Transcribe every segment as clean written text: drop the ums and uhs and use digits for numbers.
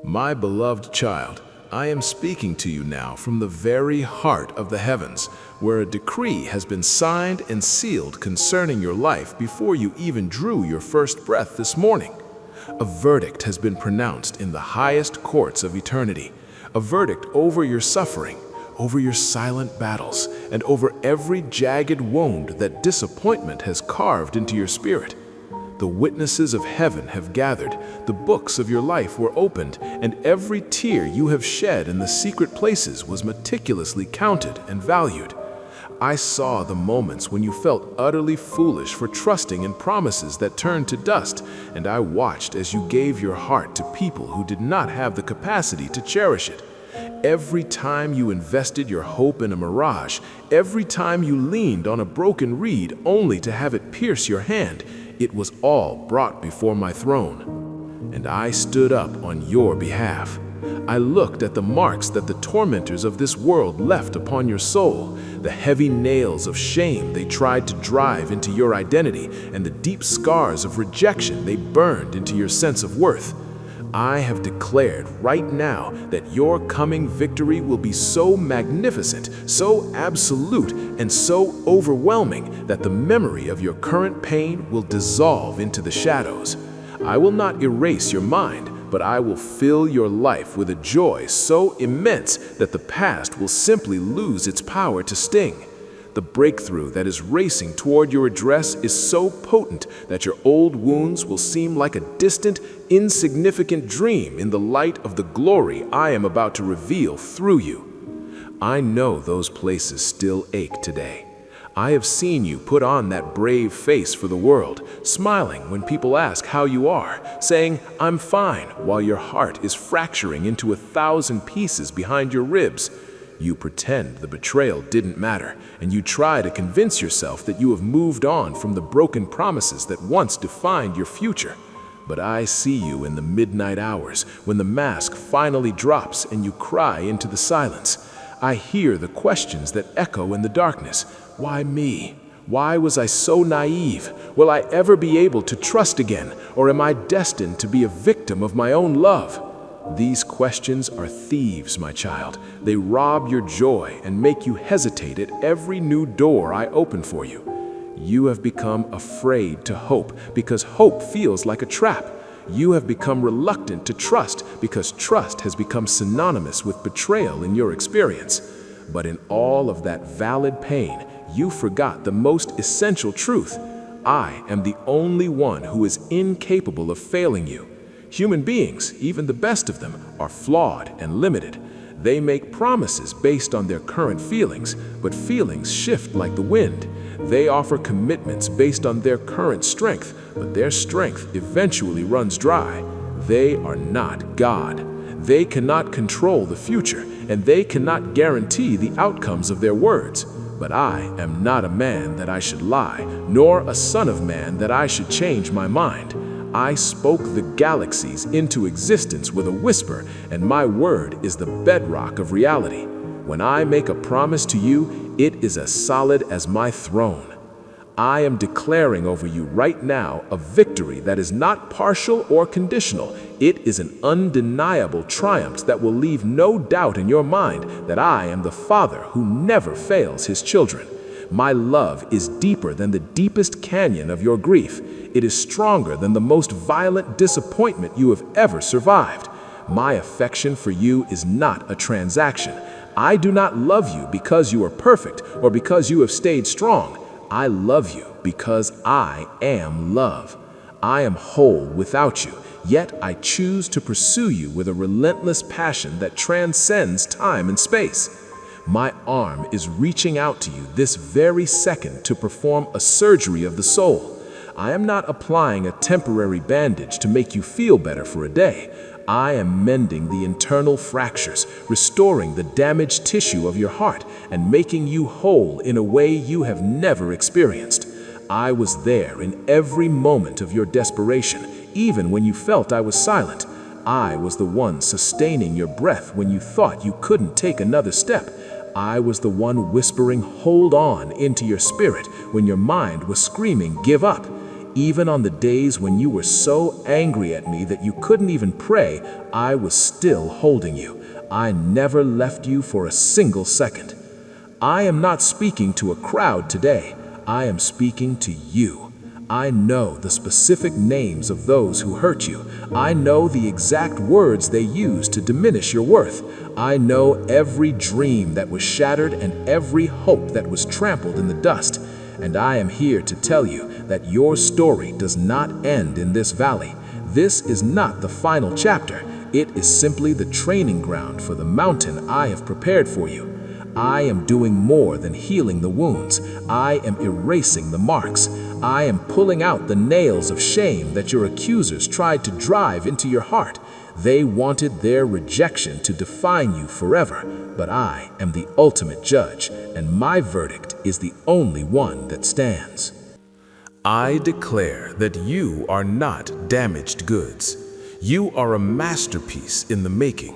My beloved child, I am speaking to you now from the very heart of the heavens, where a decree has been signed and sealed concerning your life before you even drew your first breath this morning. A verdict has been pronounced in the highest courts of eternity, a verdict over your suffering, over your silent battles, and over every jagged wound that disappointment has carved into your spirit. The witnesses of heaven have gathered, the books of your life were opened, and every tear you have shed in the secret places was meticulously counted and valued. I saw the moments when you felt utterly foolish for trusting in promises that turned to dust, and I watched as you gave your heart to people who did not have the capacity to cherish it. Every time you invested your hope in a mirage, every time you leaned on a broken reed only to have it pierce your hand, it was all brought before my throne. And I stood up on your behalf. I looked at the marks that the tormentors of this world left upon your soul, the heavy nails of shame they tried to drive into your identity, and the deep scars of rejection they burned into your sense of worth. I have declared right now that your coming victory will be so magnificent, so absolute, and so overwhelming that the memory of your current pain will dissolve into the shadows. I will not erase your mind, but I will fill your life with a joy so immense that the past will simply lose its power to sting. The breakthrough that is racing toward your address is so potent that your old wounds will seem like a distant, insignificant dream in the light of the glory I am about to reveal through you. I know those places still ache today. I have seen you put on that brave face for the world, smiling when people ask how you are, saying, "I'm fine," while your heart is fracturing into 1,000 pieces behind your ribs. You pretend the betrayal didn't matter, and you try to convince yourself that you have moved on from the broken promises that once defined your future. But I see you in the midnight hours, when the mask finally drops and you cry into the silence. I hear the questions that echo in the darkness. Why me? Why was I so naive? Will I ever be able to trust again, or am I destined to be a victim of my own love? These questions are thieves, my child. They rob your joy and make you hesitate at every new door I open for you. You have become afraid to hope because hope feels like a trap. You have become reluctant to trust because trust has become synonymous with betrayal in your experience. But in all of that valid pain, you forgot the most essential truth. I am the only one who is incapable of failing you. Human beings, even the best of them, are flawed and limited. They make promises based on their current feelings, but feelings shift like the wind. They offer commitments based on their current strength, but their strength eventually runs dry. They are not God. They cannot control the future, and they cannot guarantee the outcomes of their words. But I am not a man that I should lie, nor a son of man that I should change my mind. I spoke the galaxies into existence with a whisper, and my word is the bedrock of reality. When I make a promise to you, it is as solid as my throne. I am declaring over you right now a victory that is not partial or conditional. It is an undeniable triumph that will leave no doubt in your mind that I am the Father who never fails his children. My love is deeper than the deepest canyon of your grief. It is stronger than the most violent disappointment you have ever survived. My affection for you is not a transaction. I do not love you because you are perfect or because you have stayed strong. I love you because I am love. I am whole without you, yet I choose to pursue you with a relentless passion that transcends time and space. My arm is reaching out to you this very second to perform a surgery of the soul. I am not applying a temporary bandage to make you feel better for a day. I am mending the internal fractures, restoring the damaged tissue of your heart, and making you whole in a way you have never experienced. I was there in every moment of your desperation, even when you felt I was silent. I was the one sustaining your breath when you thought you couldn't take another step. I was the one whispering, "Hold on," into your spirit when your mind was screaming, "Give up." Even on the days when you were so angry at me that you couldn't even pray, I was still holding you. I never left you for a single second. I am not speaking to a crowd today. I am speaking to you. I know the specific names of those who hurt you. I know the exact words they used to diminish your worth. I know every dream that was shattered and every hope that was trampled in the dust. And I am here to tell you that your story does not end in this valley. This is not the final chapter. It is simply the training ground for the mountain I have prepared for you. I am doing more than healing the wounds. I am erasing the marks. I am pulling out the nails of shame that your accusers tried to drive into your heart. They wanted their rejection to define you forever, but I am the ultimate judge, and my verdict is the only one that stands. I declare that you are not damaged goods. You are a masterpiece in the making.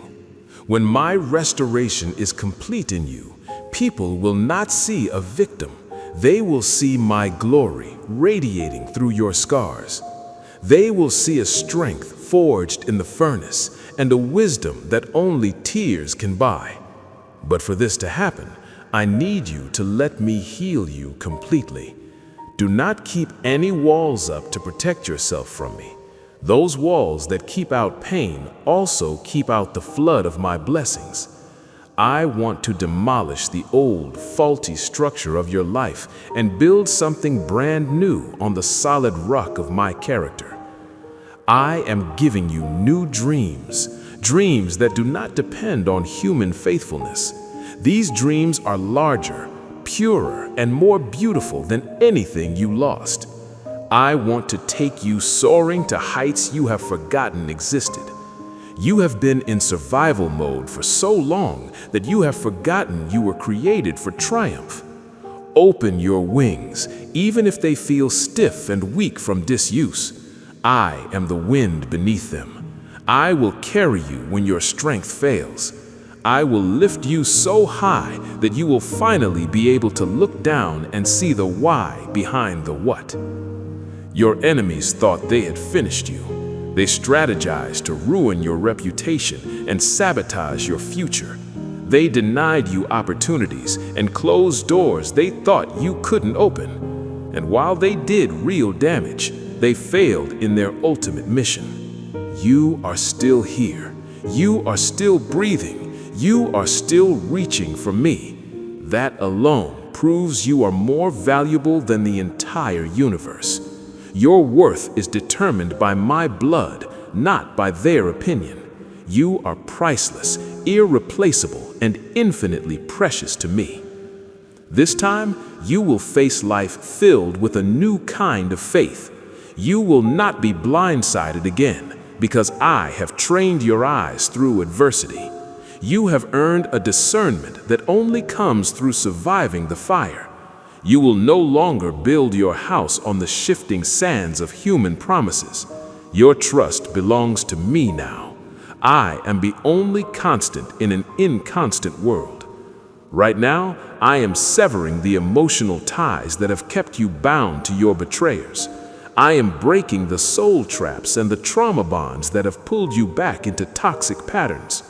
When my restoration is complete in you, people will not see a victim. They will see my glory radiating through your scars. They will see a strength forged in the furnace and a wisdom that only tears can buy. But for this to happen, I need you to let me heal you completely. Do not keep any walls up to protect yourself from me. Those walls that keep out pain also keep out the flood of my blessings. I want to demolish the old, faulty structure of your life and build something brand new on the solid rock of my character. I am giving you new dreams, dreams that do not depend on human faithfulness. These dreams are larger, purer, and more beautiful than anything you lost. I want to take you soaring to heights you have forgotten existed. You have been in survival mode for so long that you have forgotten you were created for triumph. Open your wings, even if they feel stiff and weak from disuse. I am the wind beneath them. I will carry you when your strength fails. I will lift you so high that you will finally be able to look down and see the why behind the what. Your enemies thought they had finished you. They strategized to ruin your reputation and sabotage your future. They denied you opportunities and closed doors they thought you couldn't open. And while they did real damage, they failed in their ultimate mission. You are still here. You are still breathing. You are still reaching for me. That alone proves you are more valuable than the entire universe. Your worth is determined by my blood, not by their opinion. You are priceless, irreplaceable, and infinitely precious to me. This time, you will face life filled with a new kind of faith. You will not be blindsided again, because I have trained your eyes through adversity. You have earned a discernment that only comes through surviving the fire. You will no longer build your house on the shifting sands of human promises. Your trust belongs to me now. I am the only constant in an inconstant world. Right now, I am severing the emotional ties that have kept you bound to your betrayers. I am breaking the soul traps and the trauma bonds that have pulled you back into toxic patterns.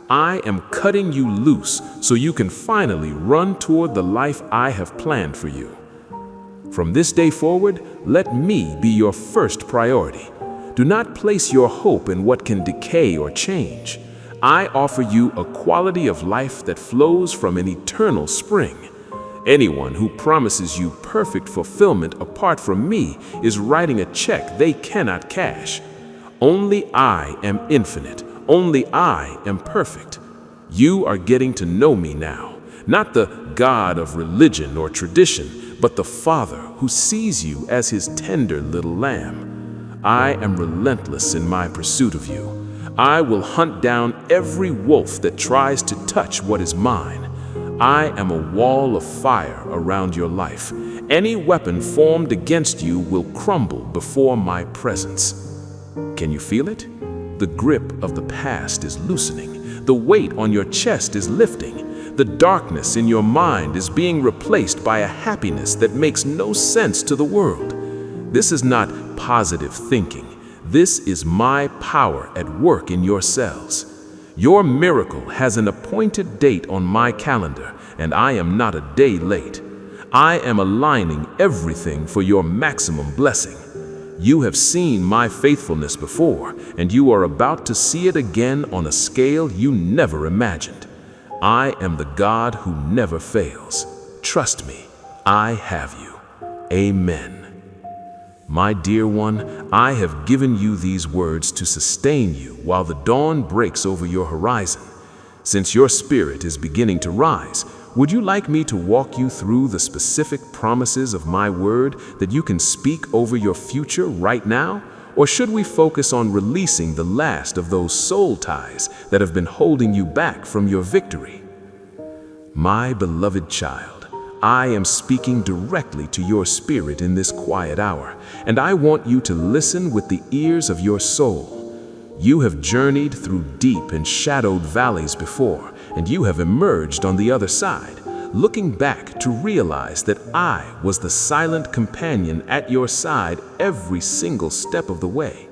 I am cutting you loose so you can finally run toward the life I have planned for you. From this day forward, let me be your first priority. Do not place your hope in what can decay or change. I offer you a quality of life that flows from an eternal spring. Anyone who promises you perfect fulfillment apart from me is writing a check they cannot cash. Only I am infinite. Only I am perfect. You are getting to know me now, not the God of religion or tradition, but the Father who sees you as his tender little lamb. I am relentless in my pursuit of you. I will hunt down every wolf that tries to touch what is mine. I am a wall of fire around your life. Any weapon formed against you will crumble before my presence. Can you feel it? The grip of the past is loosening. The weight on your chest is lifting. The darkness in your mind is being replaced by a happiness that makes no sense to the world. This is not positive thinking. This is my power at work in your cells. Your miracle has an appointed date on my calendar, and I am not a day late. I am aligning everything for your maximum blessing. You have seen my faithfulness before, and you are about to see it again on a scale you never imagined. I am the God who never fails. Trust me, I have you. Amen. My dear one, I have given you these words to sustain you while the dawn breaks over your horizon. Since your spirit is beginning to rise, would you like me to walk you through the specific promises of my word that you can speak over your future right now? Or should we focus on releasing the last of those soul ties that have been holding you back from your victory? My beloved child, I am speaking directly to your spirit in this quiet hour, and I want you to listen with the ears of your soul. You have journeyed through deep and shadowed valleys before, and you have emerged on the other side, looking back to realize that I was the silent companion at your side every single step of the way.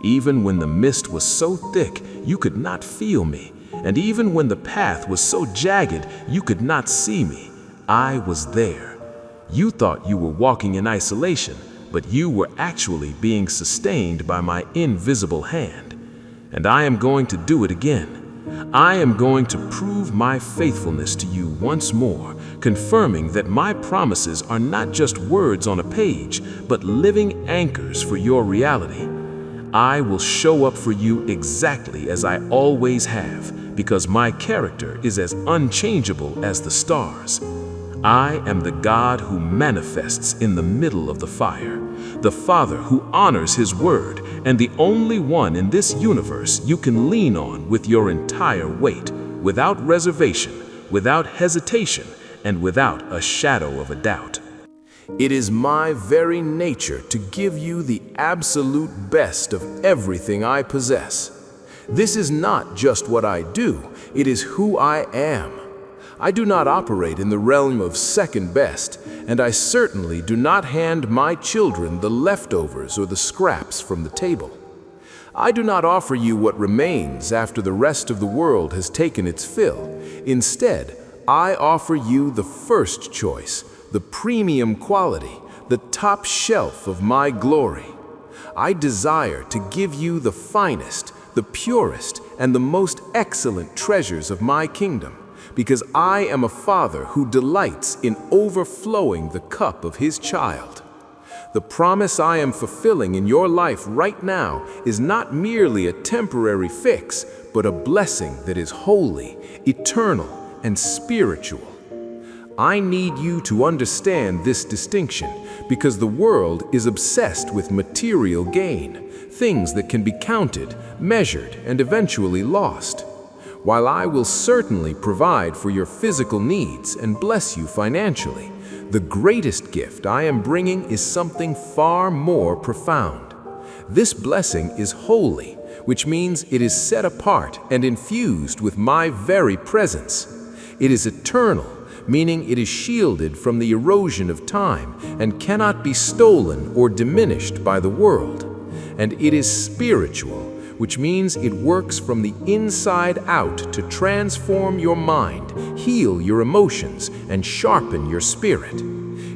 Even when the mist was so thick you could not feel me, and even when the path was so jagged you could not see me, I was there. You thought you were walking in isolation, but you were actually being sustained by my invisible hand. And I am going to do it again. I am going to prove my faithfulness to you once more, confirming that my promises are not just words on a page, but living anchors for your reality. I will show up for you exactly as I always have, because my character is as unchangeable as the stars. I am the God who manifests in the middle of the fire, the Father who honors His word, and the only one in this universe you can lean on with your entire weight, without reservation, without hesitation, and without a shadow of a doubt. It is my very nature to give you the absolute best of everything I possess. This is not just what I do, it is who I am. I do not operate in the realm of second best, and I certainly do not hand my children the leftovers or the scraps from the table. I do not offer you what remains after the rest of the world has taken its fill. Instead, I offer you the first choice, the premium quality, the top shelf of my glory. I desire to give you the finest, the purest, and the most excellent treasures of my kingdom, because I am a Father who delights in overflowing the cup of His child. The promise I am fulfilling in your life right now is not merely a temporary fix, but a blessing that is holy, eternal, and spiritual. I need you to understand this distinction because the world is obsessed with material gain, things that can be counted, measured, and eventually lost. While I will certainly provide for your physical needs and bless you financially, the greatest gift I am bringing is something far more profound. This blessing is holy, which means it is set apart and infused with my very presence. It is eternal, meaning it is shielded from the erosion of time and cannot be stolen or diminished by the world. And it is spiritual, which means it works from the inside out to transform your mind, heal your emotions, and sharpen your spirit.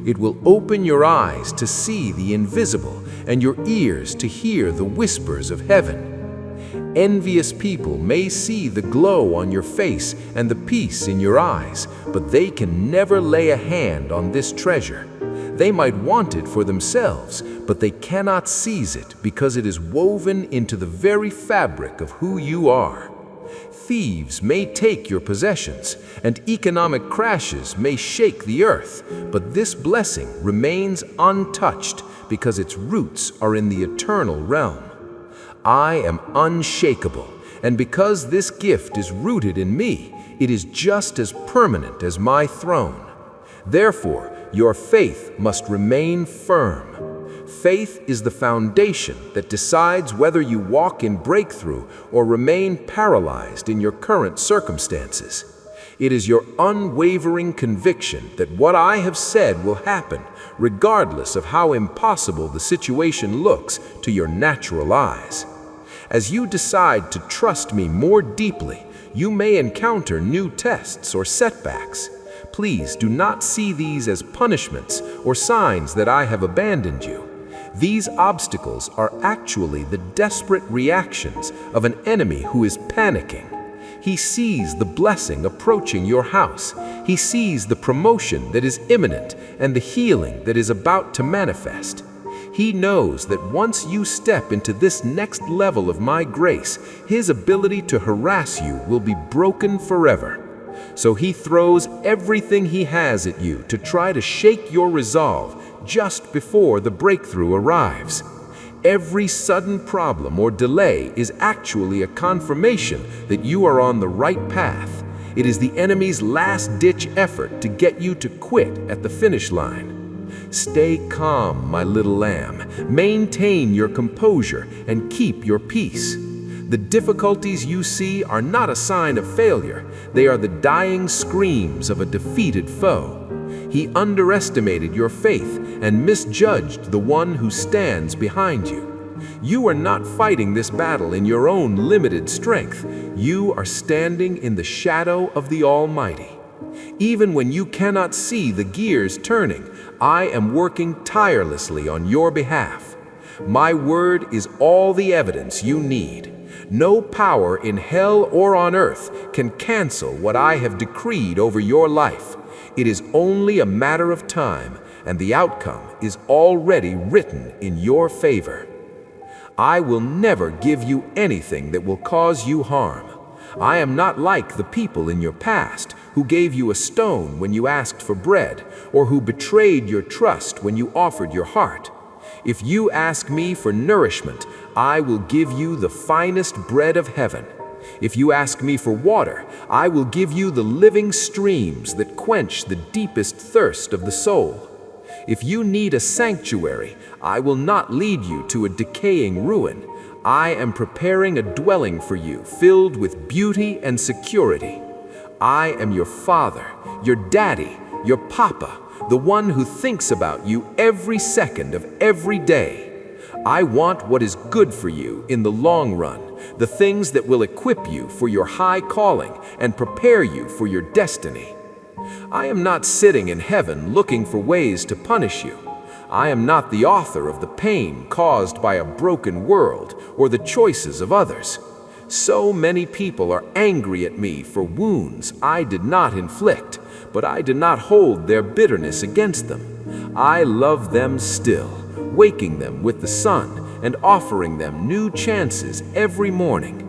It will open your eyes to see the invisible and your ears to hear the whispers of heaven. Envious people may see the glow on your face and the peace in your eyes, but they can never lay a hand on this treasure. They might want it for themselves, but they cannot seize it because it is woven into the very fabric of who you are. Thieves may take your possessions, and economic crashes may shake the earth, but this blessing remains untouched because its roots are in the eternal realm. I am unshakable, and because this gift is rooted in me, it is just as permanent as my throne. Therefore, your faith must remain firm. Faith is the foundation that decides whether you walk in breakthrough or remain paralyzed in your current circumstances. It is your unwavering conviction that what I have said will happen, regardless of how impossible the situation looks to your natural eyes. As you decide to trust me more deeply, you may encounter new tests or setbacks. Please do not see these as punishments or signs that I have abandoned you. These obstacles are actually the desperate reactions of an enemy who is panicking. He sees the blessing approaching your house. He sees the promotion that is imminent and the healing that is about to manifest. He knows that once you step into this next level of my grace, his ability to harass you will be broken forever. So he throws everything he has at you to try to shake your resolve just before the breakthrough arrives. Every sudden problem or delay is actually a confirmation that you are on the right path. It is the enemy's last-ditch effort to get you to quit at the finish line. Stay calm, my little lamb. Maintain your composure and keep your peace. The difficulties you see are not a sign of failure. They are the dying screams of a defeated foe. He underestimated your faith and misjudged the one who stands behind you. You are not fighting this battle in your own limited strength. You are standing in the shadow of the Almighty. Even when you cannot see the gears turning, I am working tirelessly on your behalf. My word is all the evidence you need. No power in hell or on earth can cancel what I have decreed over your life. It is only a matter of time, and the outcome is already written in your favor. I will never give you anything that will cause you harm. I am not like the people in your past who gave you a stone when you asked for bread, or who betrayed your trust when you offered your heart. If you ask me for nourishment, I will give you the finest bread of heaven. If you ask me for water, I will give you the living streams that quench the deepest thirst of the soul. If you need a sanctuary, I will not lead you to a decaying ruin. I am preparing a dwelling for you filled with beauty and security. I am your father, your daddy, your papa, the one who thinks about you every second of every day. I want what is good for you in the long run, the things that will equip you for your high calling and prepare you for your destiny. I am not sitting in heaven looking for ways to punish you. I am not the author of the pain caused by a broken world or the choices of others. So many people are angry at me for wounds I did not inflict, but I did not hold their bitterness against them. I love them still, waking them with the sun and offering them new chances every morning.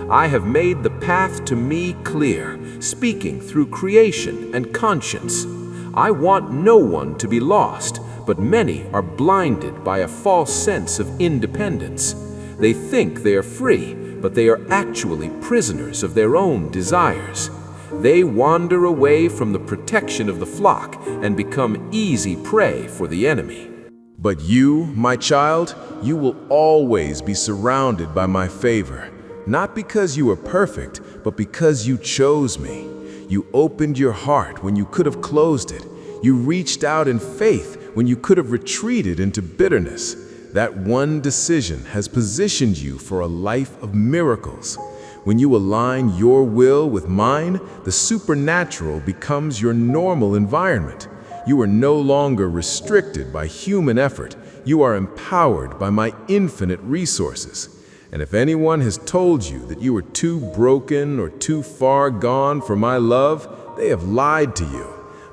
I have made the path to me clear, speaking through creation and conscience. I want no one to be lost, but many are blinded by a false sense of independence. They think they are free, but they are actually prisoners of their own desires. They wander away from the protection of the flock and become easy prey for the enemy. But you, my child, you will always be surrounded by my favor, not because you are perfect, but because you chose me. You opened your heart when you could have closed it. You reached out in faith when you could have retreated into bitterness. That one decision has positioned you for a life of miracles. When you align your will with mine, the supernatural becomes your normal environment. You are no longer restricted by human effort. You are empowered by my infinite resources. And if anyone has told you that you are too broken or too far gone for my love, they have lied to you.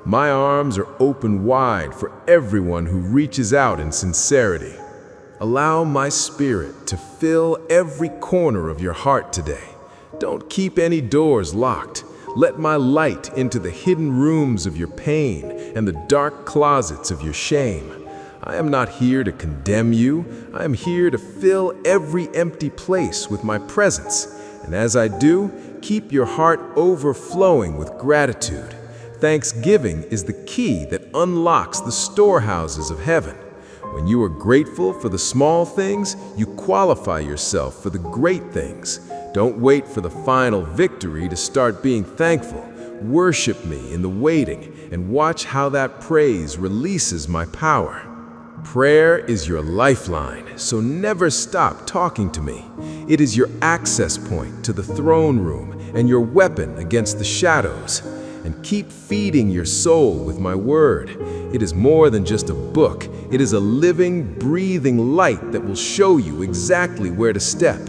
My arms are open wide for everyone who reaches out in sincerity. Allow my spirit to fill every corner of your heart today. Don't keep any doors locked. Let my light into the hidden rooms of your pain and the dark closets of your shame. I am not here to condemn you. I am here to fill every empty place with my presence. And as I do, keep your heart overflowing with gratitude. Thanksgiving is the key that unlocks the storehouses of heaven. When you are grateful for the small things, you qualify yourself for the great things. Don't wait for the final victory to start being thankful. Worship me in the waiting and watch how that praise releases my power. Prayer is your lifeline, so never stop talking to me. It is your access point to the throne room and your weapon against the shadows. And keep feeding your soul with my word. It is more than just a book. It is a living, breathing light that will show you exactly where to step.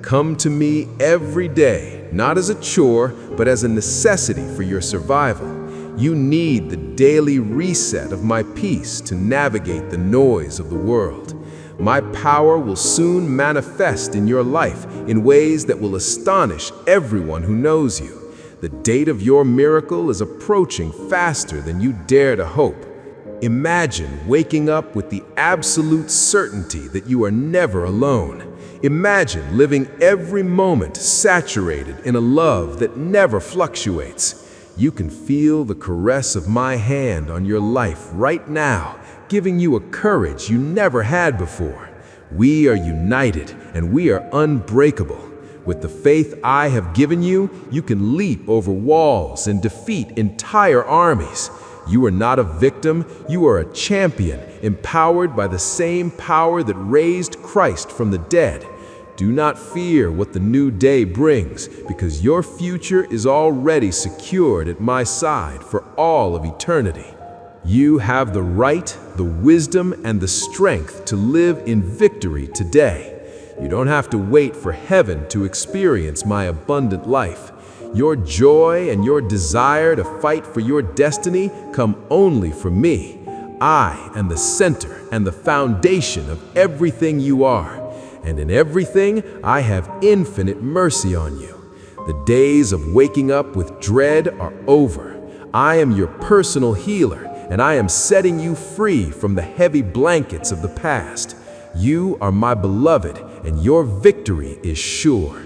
Come to me every day, not as a chore, but as a necessity for your survival. You need the daily reset of my peace to navigate the noise of the world. My power will soon manifest in your life in ways that will astonish everyone who knows you. The date of your miracle is approaching faster than you dare to hope. Imagine waking up with the absolute certainty that you are never alone. Imagine living every moment saturated in a love that never fluctuates. You can feel the caress of my hand on your life right now, giving you a courage you never had before. We are united and we are unbreakable. With the faith I have given you, you can leap over walls and defeat entire armies. You are not a victim, you are a champion, empowered by the same power that raised Christ from the dead. Do not fear what the new day brings, because your future is already secured at my side for all of eternity. You have the right, the wisdom, and the strength to live in victory today. You don't have to wait for heaven to experience my abundant life. Your joy and your desire to fight for your destiny come only from me. I am the center and the foundation of everything you are. And in everything, I have infinite mercy on you. The days of waking up with dread are over. I am your personal healer, and I am setting you free from the heavy blankets of the past. You are my beloved, and your victory is sure.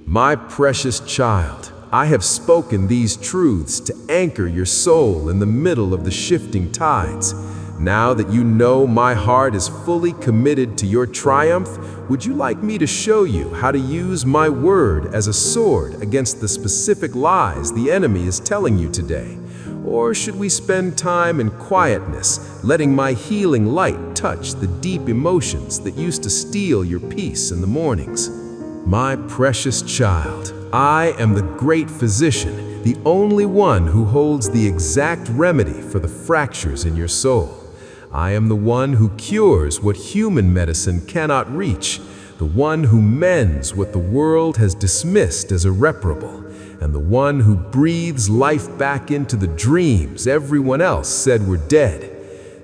My precious child, I have spoken these truths to anchor your soul in the middle of the shifting tides. Now that you know my heart is fully committed to your triumph, would you like me to show you how to use my word as a sword against the specific lies the enemy is telling you today? Or should we spend time in quietness, letting my healing light touch the deep emotions that used to steal your peace in the mornings? My precious child, I am the great physician, the only one who holds the exact remedy for the fractures in your soul. I am the one who cures what human medicine cannot reach, the one who mends what the world has dismissed as irreparable, and the one who breathes life back into the dreams everyone else said were dead.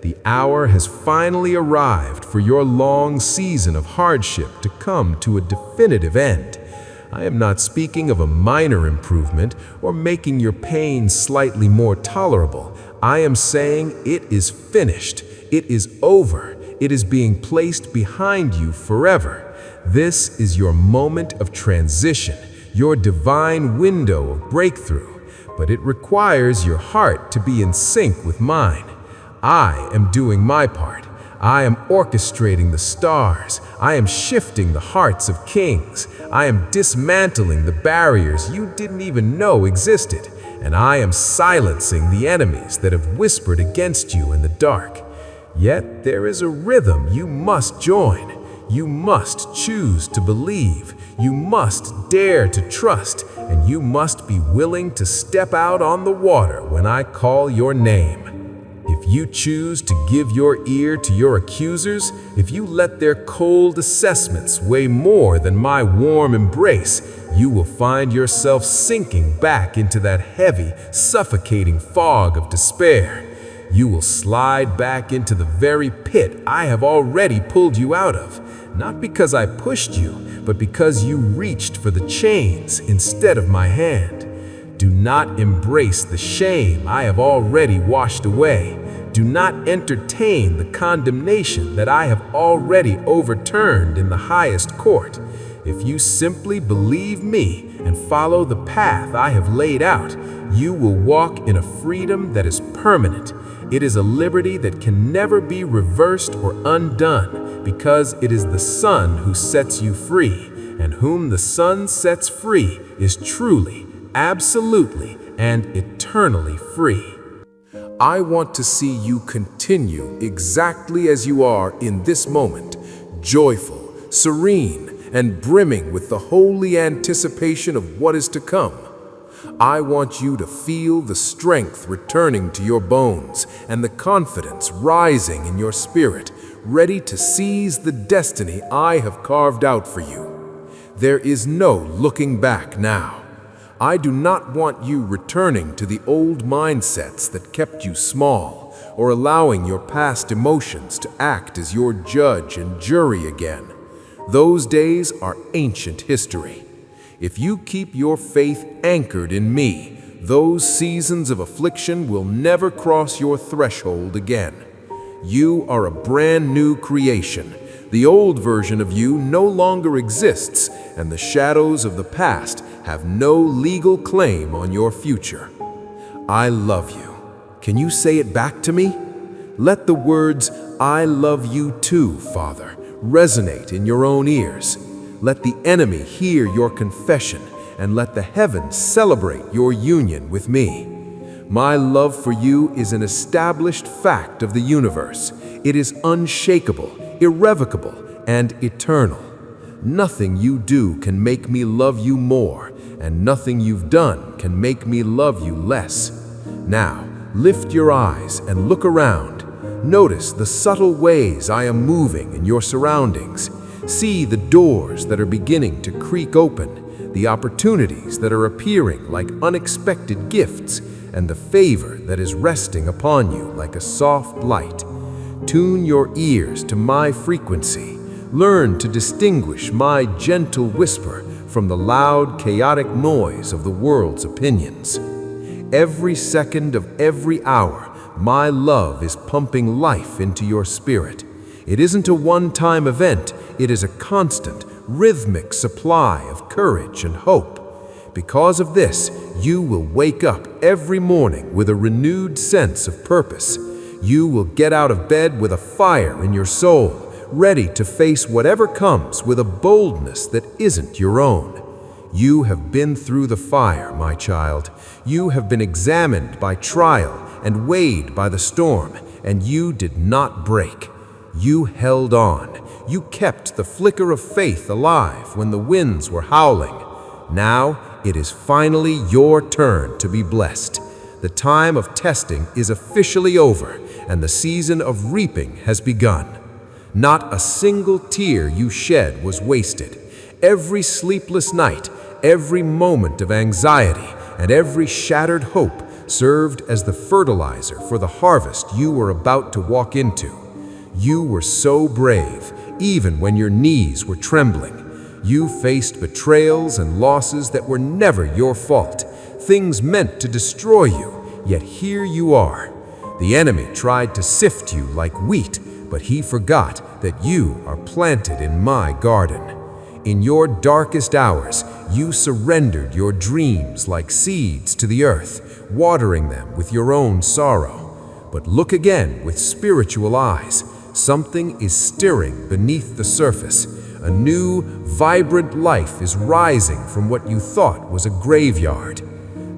The hour has finally arrived for your long season of hardship to come to a definitive end. I am not speaking of a minor improvement or making your pain slightly more tolerable. I am saying it is finished. It is over. It is being placed behind you forever. This is your moment of transition, your divine window of breakthrough, but it requires your heart to be in sync with mine. I am doing my part. I am orchestrating the stars. I am shifting the hearts of kings. I am dismantling the barriers you didn't even know existed, and I am silencing the enemies that have whispered against you in the dark. Yet there is a rhythm you must join. You must choose to believe. You must dare to trust, and you must be willing to step out on the water when I call your name. If you choose to give your ear to your accusers, if you let their cold assessments weigh more than my warm embrace, you will find yourself sinking back into that heavy, suffocating fog of despair. You will slide back into the very pit I have already pulled you out of, not because I pushed you, but because you reached for the chains instead of my hand. Do not embrace the shame I have already washed away. Do not entertain the condemnation that I have already overturned in the highest court. If you simply believe me and follow the path I have laid out, you will walk in a freedom that is permanent. It is a liberty that can never be reversed or undone, because it is the Son who sets you free, and whom the Son sets free is truly, absolutely, and eternally free. I want to see you continue exactly as you are in this moment, joyful, serene, and brimming with the holy anticipation of what is to come. I want you to feel the strength returning to your bones and the confidence rising in your spirit, ready to seize the destiny I have carved out for you. There is no looking back now. I do not want you returning to the old mindsets that kept you small, or allowing your past emotions to act as your judge and jury again. Those days are ancient history. If you keep your faith anchored in me, those seasons of affliction will never cross your threshold again. You are a brand new creation. The old version of you no longer exists, and the shadows of the past have no legal claim on your future. I love you. Can you say it back to me? Let the words, "I love you too, Father," resonate in your own ears. Let the enemy hear your confession, and let the heavens celebrate your union with me. My love for you is an established fact of the universe. It is unshakable, irrevocable, and eternal. Nothing you do can make me love you more, and nothing you've done can make me love you less. Now, lift your eyes and look around. Notice the subtle ways I am moving in your surroundings. See the doors that are beginning to creak open, the opportunities that are appearing like unexpected gifts, and the favor that is resting upon you like a soft light. Tune your ears to my frequency. Learn to distinguish my gentle whisper from the loud, chaotic noise of the world's opinions. Every second of every hour, my love is pumping life into your spirit. It isn't a one-time event, it is a constant, rhythmic supply of courage and hope. Because of this, you will wake up every morning with a renewed sense of purpose. You will get out of bed with a fire in your soul, ready to face whatever comes with a boldness that isn't your own. You have been through the fire, my child. You have been examined by trial and weighed by the storm, and you did not break. You held on. You kept the flicker of faith alive when the winds were howling. Now it is finally your turn to be blessed. The time of testing is officially over, and the season of reaping has begun. Not a single tear you shed was wasted. Every sleepless night, every moment of anxiety, and every shattered hope served as the fertilizer for the harvest you were about to walk into. You were so brave, even when your knees were trembling. You faced betrayals and losses that were never your fault, things meant to destroy you, yet here you are. The enemy tried to sift you like wheat, but he forgot that you are planted in my garden. In your darkest hours, you surrendered your dreams like seeds to the earth, watering them with your own sorrow. But look again with spiritual eyes. Something is stirring beneath the surface. A new, vibrant life is rising from what you thought was a graveyard.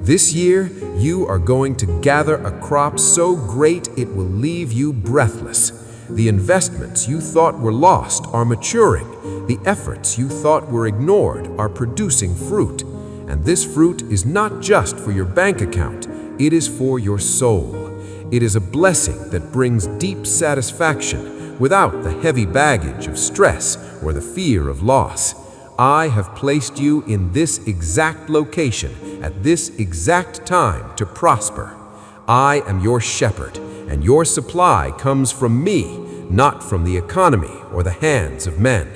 This year, you are going to gather a crop so great it will leave you breathless. The investments you thought were lost are maturing. The efforts you thought were ignored are producing fruit. And this fruit is not just for your bank account, it is for your soul. It is a blessing that brings deep satisfaction without the heavy baggage of stress or the fear of loss. I have placed you in this exact location at this exact time to prosper. I am your shepherd, and your supply comes from me, not from the economy or the hands of men.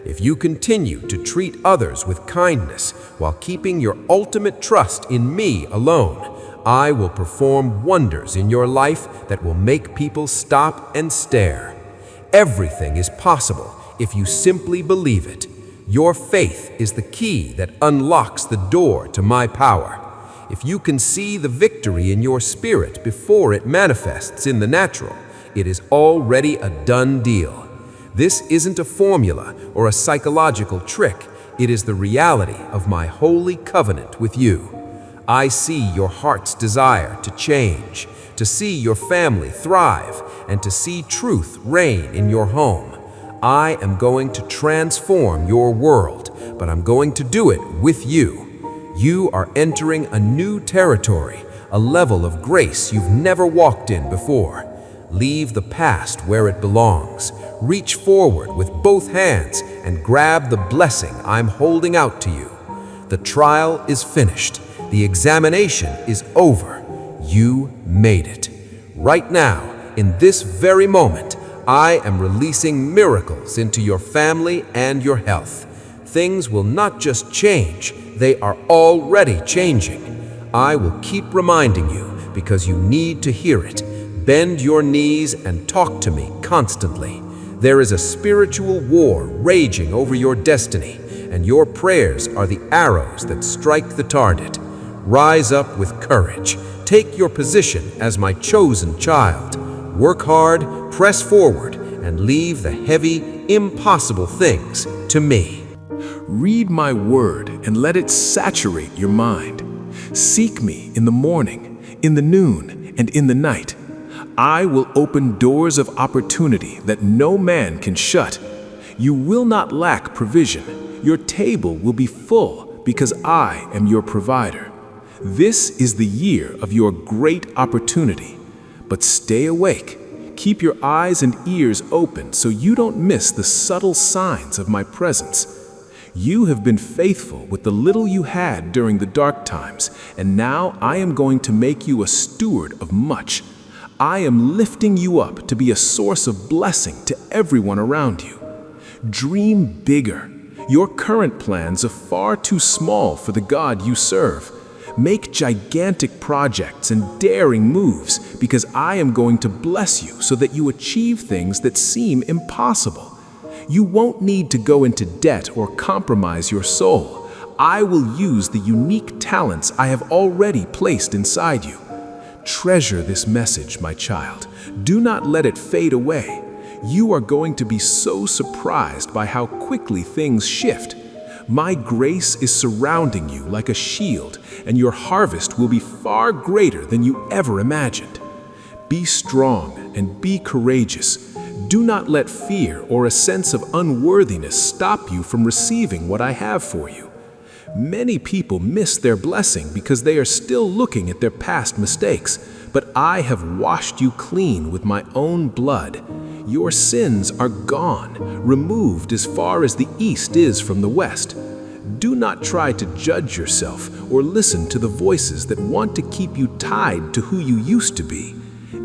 If you continue to treat others with kindness while keeping your ultimate trust in me alone, I will perform wonders in your life that will make people stop and stare. Everything is possible if you simply believe it. Your faith is the key that unlocks the door to my power. If you can see the victory in your spirit before it manifests in the natural, it is already a done deal. This isn't a formula or a psychological trick. It is the reality of my holy covenant with you. I see your heart's desire to change, to see your family thrive, and to see truth reign in your home. I am going to transform your world, but I'm going to do it with you. You are entering a new territory, a level of grace you've never walked in before. Leave the past where it belongs. Reach forward with both hands and grab the blessing I'm holding out to you. The trial is finished. The examination is over. You made it. Right now, in this very moment, I am releasing miracles into your family and your health. Things will not just change, they are already changing. I will keep reminding you because you need to hear it. Bend your knees and talk to me constantly. There is a spiritual war raging over your destiny, and your prayers are the arrows that strike the target. Rise up with courage. Take your position as my chosen child. Work hard, press forward, and leave the heavy, impossible things to me. Read my word and let it saturate your mind. Seek me in the morning, in the noon, and in the night. I will open doors of opportunity that no man can shut. You will not lack provision. Your table will be full because I am your provider. This is the year of your great opportunity. But stay awake. Keep your eyes and ears open so you don't miss the subtle signs of my presence. You have been faithful with the little you had during the dark times, and now I am going to make you a steward of much. I am lifting you up to be a source of blessing to everyone around you. Dream bigger. Your current plans are far too small for the God you serve. Make gigantic projects and daring moves because I am going to bless you so that you achieve things that seem impossible. You won't need to go into debt or compromise your soul. I will use the unique talents I have already placed inside you. Treasure this message, my child. Do not let it fade away. You are going to be so surprised by how quickly things shift. My grace is surrounding you like a shield, and your harvest will be far greater than you ever imagined. Be strong and be courageous. Do not let fear or a sense of unworthiness stop you from receiving what I have for you. Many people miss their blessing because they are still looking at their past mistakes, but I have washed you clean with my own blood. Your sins are gone, removed as far as the east is from the west. Do not try to judge yourself or listen to the voices that want to keep you tied to who you used to be.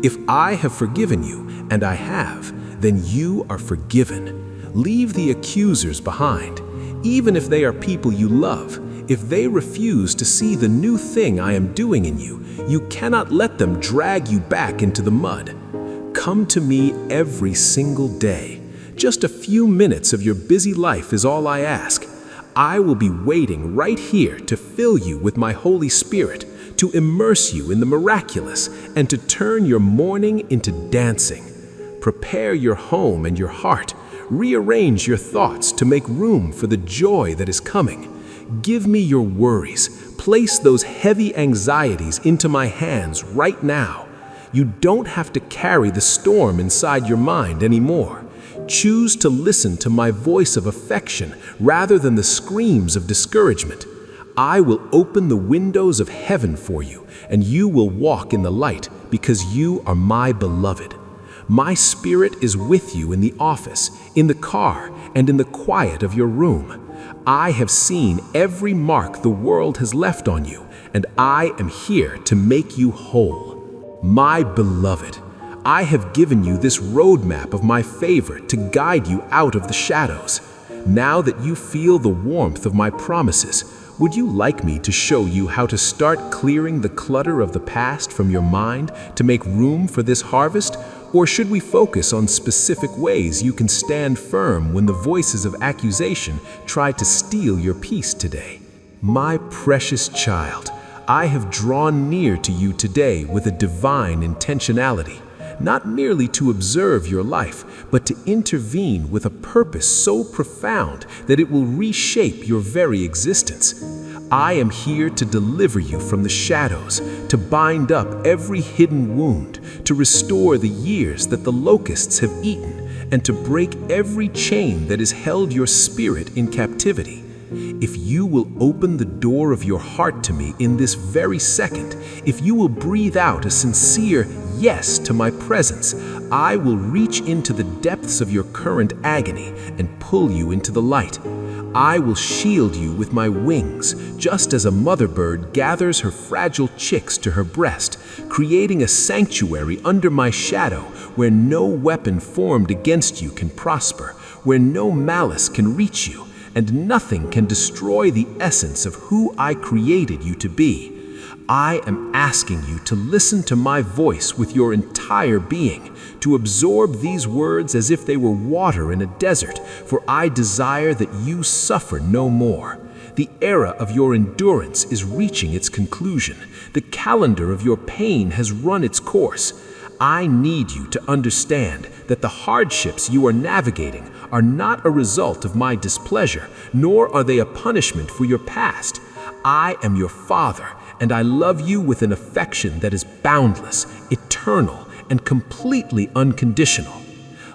If I have forgiven you, and I have, then you are forgiven. Leave the accusers behind. Even if they are people you love, if they refuse to see the new thing I am doing in you, you cannot let them drag you back into the mud. Come to me every single day. Just a few minutes of your busy life is all I ask. I will be waiting right here to fill you with my Holy Spirit, to immerse you in the miraculous, and to turn your mourning into dancing. Prepare your home and your heart. Rearrange your thoughts to make room for the joy that is coming. Give me your worries. Place those heavy anxieties into my hands right now. You don't have to carry the storm inside your mind anymore. Choose to listen to my voice of affection rather than the screams of discouragement. I will open the windows of heaven for you, and you will walk in the light because you are my beloved. My spirit is with you in the office, in the car, and in the quiet of your room. I have seen every mark the world has left on you, and I am here to make you whole. My beloved, I have given you this roadmap of my favor to guide you out of the shadows. Now that you feel the warmth of my promises, would you like me to show you how to start clearing the clutter of the past from your mind to make room for this harvest? Or should we focus on specific ways you can stand firm when the voices of accusation try to steal your peace today? My precious child, I have drawn near to you today with a divine intentionality, not merely to observe your life, but to intervene with a purpose so profound that it will reshape your very existence. I am here to deliver you from the shadows, to bind up every hidden wound, to restore the years that the locusts have eaten, and to break every chain that has held your spirit in captivity. If you will open the door of your heart to me in this very second, if you will breathe out a sincere yes to my presence, I will reach into the depths of your current agony and pull you into the light. I will shield you with my wings, just as a mother bird gathers her fragile chicks to her breast, creating a sanctuary under my shadow where no weapon formed against you can prosper, where no malice can reach you, and nothing can destroy the essence of who I created you to be. I am asking you to listen to my voice with your entire being, to absorb these words as if they were water in a desert, for I desire that you suffer no more. The era of your endurance is reaching its conclusion. The calendar of your pain has run its course. I need you to understand that the hardships you are navigating are not a result of my displeasure, nor are they a punishment for your past. I am your Father, and I love you with an affection that is boundless, eternal, and completely unconditional.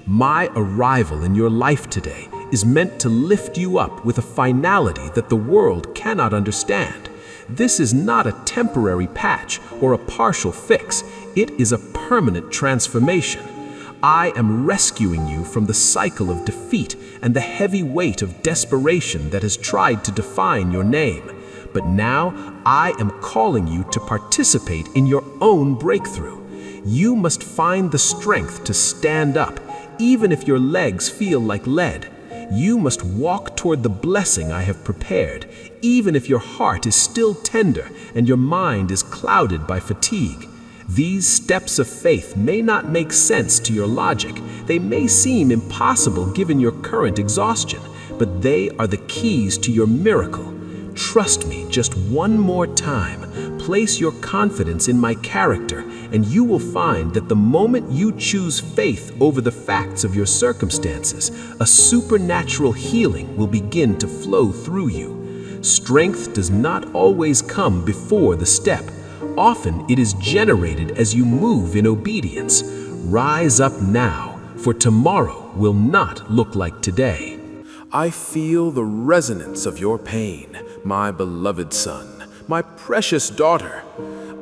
My arrival in your life today is meant to lift you up with a finality that the world cannot understand. This is not a temporary patch or a partial fix. It is a permanent transformation. I am rescuing you from the cycle of defeat and the heavy weight of desperation that has tried to define your name. But now I am calling you to participate in your own breakthrough. You must find the strength to stand up, even if your legs feel like lead. You must walk toward the blessing I have prepared, even if your heart is still tender and your mind is clouded by fatigue. These steps of faith may not make sense to your logic. They may seem impossible given your current exhaustion, but they are the keys to your miracle. Trust me just one more time. Place your confidence in my character, and you will find that the moment you choose faith over the facts of your circumstances, a supernatural healing will begin to flow through you. Strength does not always come before the step. Often it is generated as you move in obedience. Rise up now, for tomorrow will not look like today. I feel the resonance of your pain, my beloved son, my precious daughter.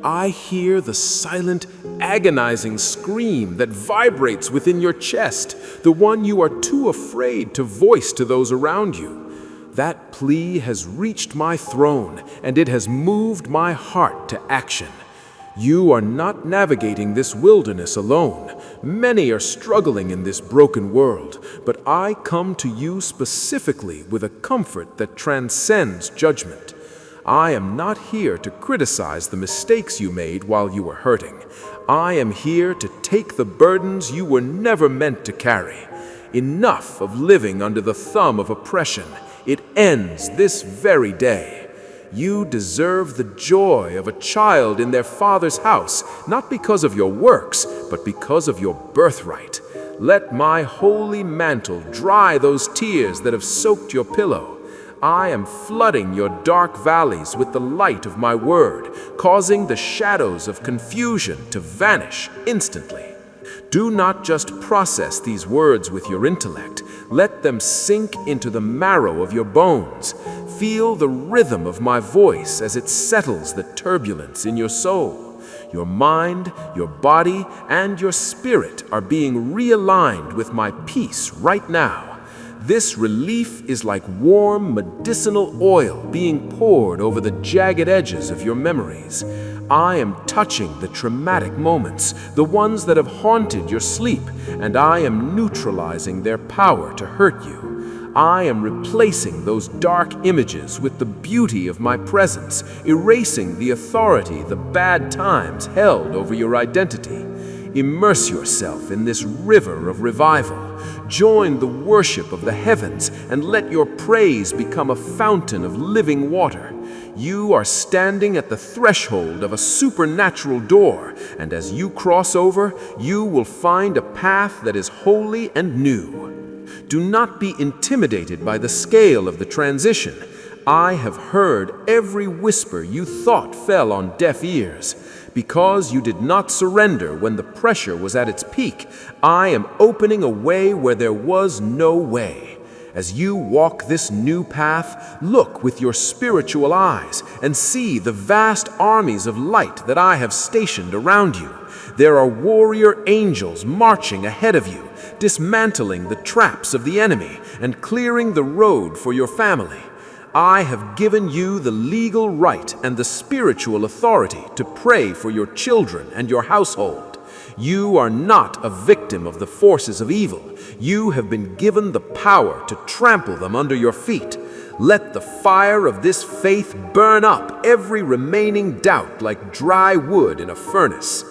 I hear the silent, agonizing scream that vibrates within your chest, the one you are too afraid to voice to those around you. That plea has reached my throne, and it has moved my heart to action. You are not navigating this wilderness alone. Many are struggling in this broken world, but I come to you specifically with a comfort that transcends judgment. I am not here to criticize the mistakes you made while you were hurting. I am here to take the burdens you were never meant to carry. Enough of living under the thumb of oppression. It ends this very day. You deserve the joy of a child in their father's house, not because of your works, but because of your birthright. Let my holy mantle dry those tears that have soaked your pillow. I am flooding your dark valleys with the light of my word, causing the shadows of confusion to vanish instantly. Do not just process these words with your intellect. Let them sink into the marrow of your bones. Feel the rhythm of my voice as it settles the turbulence in your soul. Your mind, your body, and your spirit are being realigned with my peace right now. This relief is like warm medicinal oil being poured over the jagged edges of your memories. I am touching the traumatic moments, the ones that have haunted your sleep, and I am neutralizing their power to hurt you. I am replacing those dark images with the beauty of my presence, erasing the authority the bad times held over your identity. Immerse yourself in this river of revival. Join the worship of the heavens and let your praise become a fountain of living water. You are standing at the threshold of a supernatural door, and as you cross over, you will find a path that is holy and new. Do not be intimidated by the scale of the transition. I have heard every whisper you thought fell on deaf ears. Because you did not surrender when the pressure was at its peak, I am opening a way where there was no way. As you walk this new path, look with your spiritual eyes and see the vast armies of light that I have stationed around you. There are warrior angels marching ahead of you, dismantling the traps of the enemy and clearing the road for your family. I have given you the legal right and the spiritual authority to pray for your children and your household. You are not a victim of the forces of evil. You have been given the power to trample them under your feet. Let the fire of this faith burn up every remaining doubt like dry wood in a furnace.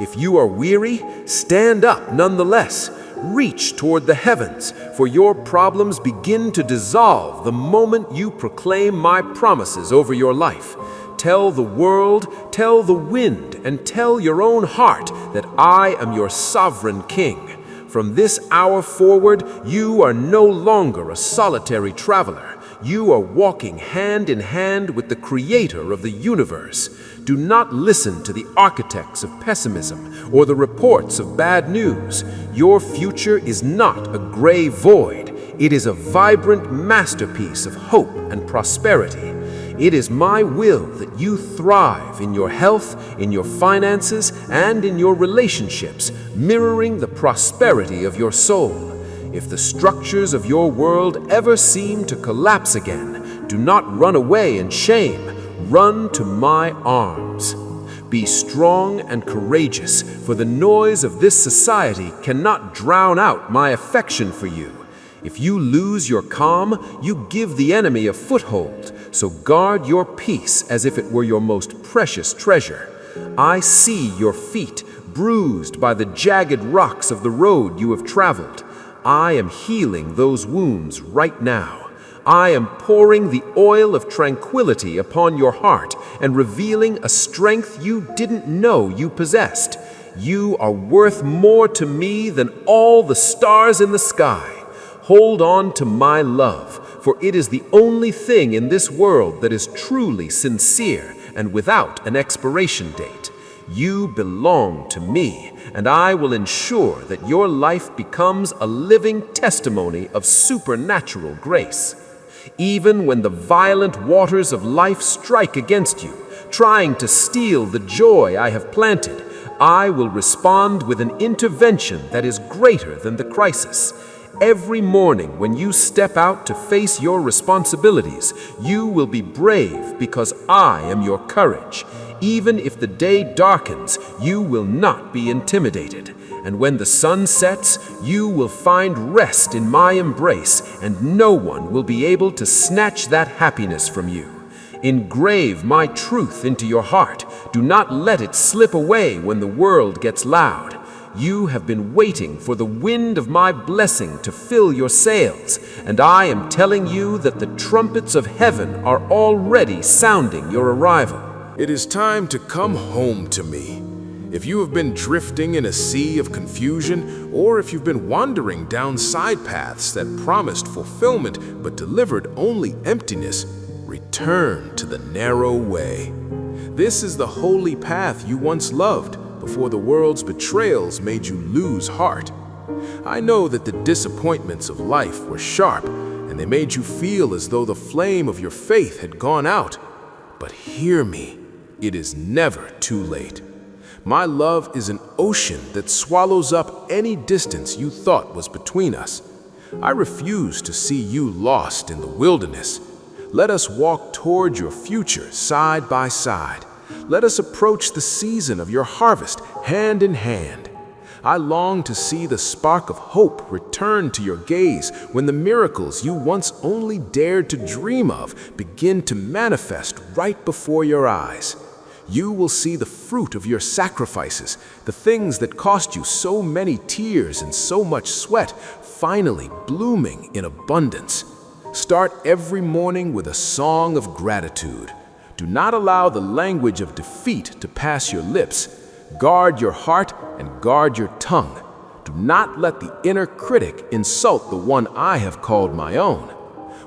If you are weary, stand up nonetheless. Reach toward the heavens, for your problems begin to dissolve the moment you proclaim my promises over your life. Tell the world, tell the wind, and tell your own heart that I am your sovereign king. From this hour forward, you are no longer a solitary traveler. You are walking hand in hand with the creator of the universe. Do not listen to the architects of pessimism or the reports of bad news. Your future is not a gray void. It is a vibrant masterpiece of hope and prosperity. It is my will that you thrive in your health, in your finances, and in your relationships, mirroring the prosperity of your soul. If the structures of your world ever seem to collapse again, do not run away in shame. Run to my arms. Be strong and courageous, for the noise of this society cannot drown out my affection for you. If you lose your calm, you give the enemy a foothold, so guard your peace as if it were your most precious treasure. I see your feet bruised by the jagged rocks of the road you have traveled. I am healing those wounds right now. I am pouring the oil of tranquility upon your heart and revealing a strength you didn't know you possessed. You are worth more to me than all the stars in the sky. Hold on to my love, for it is the only thing in this world that is truly sincere and without an expiration date. You belong to me, and I will ensure that your life becomes a living testimony of supernatural grace. Even when the violent waters of life strike against you, trying to steal the joy I have planted, I will respond with an intervention that is greater than the crisis. Every morning when you step out to face your responsibilities, you will be brave because I am your courage. Even if the day darkens, you will not be intimidated. And when the sun sets, you will find rest in my embrace, and no one will be able to snatch that happiness from you. Engrave my truth into your heart. Do not let it slip away when the world gets loud. You have been waiting for the wind of my blessing to fill your sails, and I am telling you that the trumpets of heaven are already sounding your arrival. It is time to come home to me. If you have been drifting in a sea of confusion, or if you've been wandering down side paths that promised fulfillment but delivered only emptiness, return to the narrow way. This is the holy path you once loved before the world's betrayals made you lose heart. I know that the disappointments of life were sharp, and they made you feel as though the flame of your faith had gone out. But hear me, it is never too late. My love is an ocean that swallows up any distance you thought was between us. I refuse to see you lost in the wilderness. Let us walk toward your future side by side. Let us approach the season of your harvest hand in hand. I long to see the spark of hope return to your gaze when the miracles you once only dared to dream of begin to manifest right before your eyes. You will see the fruit of your sacrifices, the things that cost you so many tears and so much sweat, finally blooming in abundance. Start every morning with a song of gratitude. Do not allow the language of defeat to pass your lips. Guard your heart and guard your tongue. Do not let the inner critic insult the one I have called my own.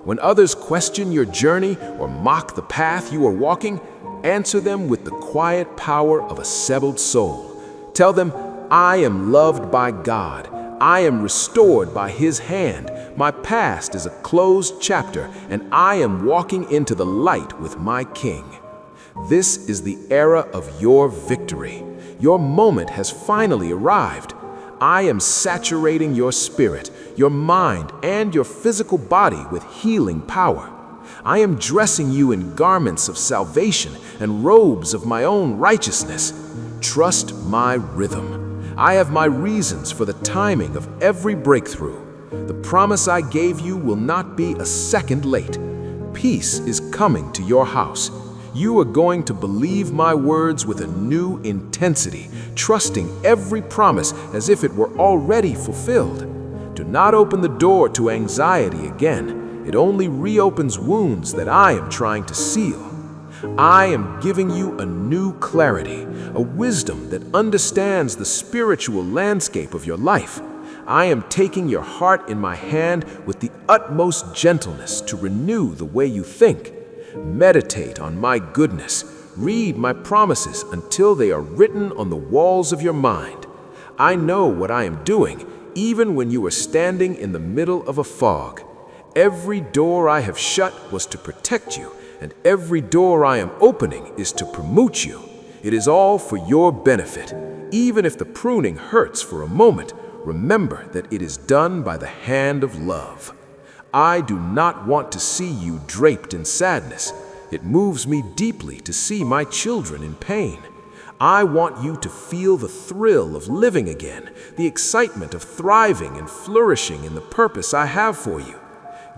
When others question your journey or mock the path you are walking, answer them with the quiet power of a settled soul. Tell them, I am loved by God. I am restored by His hand. My past is a closed chapter, and I am walking into the light with my King. This is the era of your victory. Your moment has finally arrived. I am saturating your spirit, your mind, and your physical body with healing power. I am dressing you in garments of salvation and robes of my own righteousness. Trust my rhythm. I have my reasons for the timing of every breakthrough. The promise I gave you will not be a second late. Peace is coming to your house. You are going to believe my words with a new intensity, trusting every promise as if it were already fulfilled. Do not open the door to anxiety again. It only reopens wounds that I am trying to seal. I am giving you a new clarity, a wisdom that understands the spiritual landscape of your life. I am taking your heart in my hand with the utmost gentleness to renew the way you think. Meditate on my goodness. Read my promises until they are written on the walls of your mind. I know what I am doing, even when you are standing in the middle of a fog. Every door I have shut was to protect you, and every door I am opening is to promote you. It is all for your benefit. Even if the pruning hurts for a moment, remember that it is done by the hand of love. I do not want to see you draped in sadness. It moves me deeply to see my children in pain. I want you to feel the thrill of living again, the excitement of thriving and flourishing in the purpose I have for you.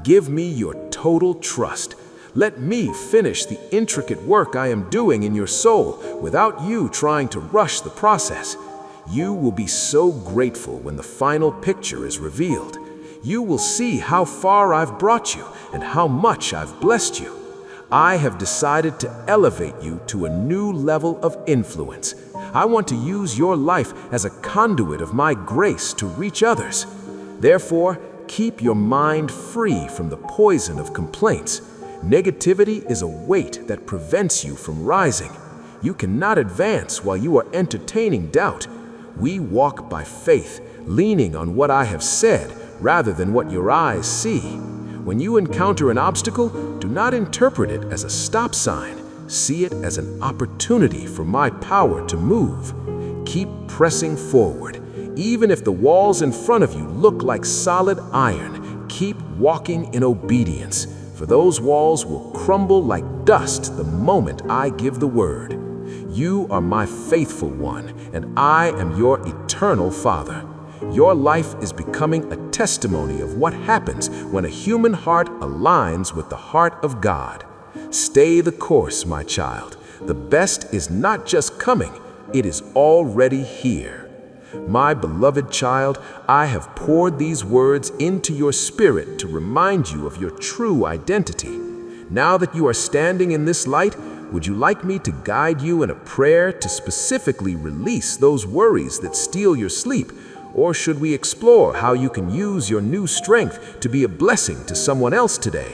Give me your total trust. Let me finish the intricate work I am doing in your soul without you trying to rush the process. You will be so grateful when the final picture is revealed. You will see how far I've brought you and how much I've blessed you. I have decided to elevate you to a new level of influence. I want to use your life as a conduit of my grace to reach others. Therefore, keep your mind free from the poison of complaints. Negativity is a weight that prevents you from rising. You cannot advance while you are entertaining doubt. We walk by faith, leaning on what I have said rather than what your eyes see. When you encounter an obstacle, do not interpret it as a stop sign. See it as an opportunity for my power to move. Keep pressing forward. Even if the walls in front of you look like solid iron, keep walking in obedience, for those walls will crumble like dust the moment I give the word. You are my faithful one, and I am your eternal Father. Your life is becoming a testimony of what happens when a human heart aligns with the heart of God. Stay the course, my child. The best is not just coming, it is already here. My beloved child, I have poured these words into your spirit to remind you of your true identity. Now that you are standing in this light, would you like me to guide you in a prayer to specifically release those worries that steal your sleep? Or should we explore how you can use your new strength to be a blessing to someone else today?